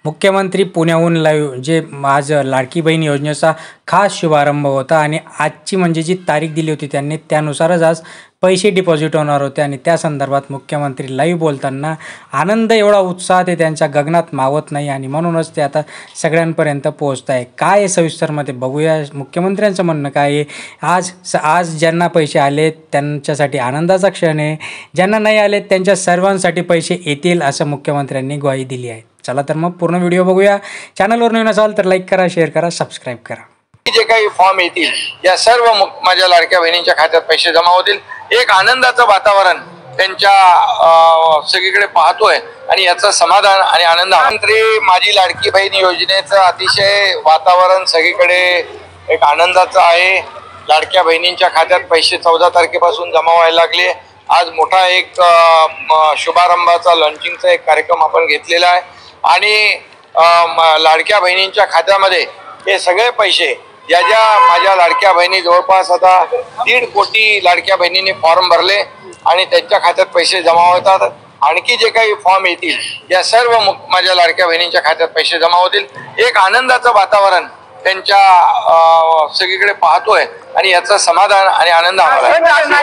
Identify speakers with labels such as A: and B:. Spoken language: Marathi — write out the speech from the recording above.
A: मुख्यमंत्री पुण्याहून लाईव्ह जे आज लाडकी बहीण योजनेचा खास शुभारंभ होता आणि आजची म्हणजे जी तारीख दिली होती त्यांनी त्यानुसारच आज पैसे डिपॉझिट होणार होते आणि त्या संदर्भात मुख्यमंत्री लाईव्ह बोलताना आनंद एवढा उत्साह ते त्यांच्या गगनात मावत नाही आणि म्हणूनच ते आता सगळ्यांपर्यंत पोहोचत आहे। काय सविस्तरमध्ये बघूया मुख्यमंत्र्यांचं म्हणणं काय आहे। आज ज्यांना पैसे आले त्यांच्यासाठी आनंदाचा क्षण आहे, ज्यांना नाही आले त्यांच्या सर्वांसाठी पैसे येतील असं मुख्यमंत्र्यांनी ग्वाही दिली आहे। चला तर मग पूर्ण व्हिडिओ बघूया। चॅनलवर नवीन असाल तर लाईक करा, शेअर करा, सबस्क्राईब करा।
B: जे काही फॉर्म येतील या सर्व माझ्या लाडक्या बहिणींच्या खात्यात पैसे जमा होतील। एक आनंदाचं वातावरण त्यांच्या सगळीकडे पाहतोय आणि याचं समाधान आणि आनंद मंत्री माझी लाडकी बहीण योजनेचं अतिशय वातावरण सगळीकडे एक आनंदाचं आहे। लाडक्या बहिणींच्या खात्यात पैसे 14 तारखेपासून जमा व्हायला लागले। आज मोठा एक शुभारंभाचा लॉन्चिंगचा एक कार्यक्रम आपण घेतलेला आहे आणि लाडक्या बहिणींच्या खात्यामध्ये हे सगळे पैसे ज्या माझ्या लाडक्या बहिणी जवळपास आता 1.5 कोटी लाडक्या बहिणींनी फॉर्म भरले आणि त्यांच्या खात्यात पैसे जमा होतात। आणखी जे काही फॉर्म येतील या सर्व माझ्या लाडक्या बहिणींच्या खात्यात पैसे जमा होतील। एक आनंदाचं वातावरण त्यांच्या सगळीकडे पाहतोय आणि याचं समाधान आणि आनंद आम्हाला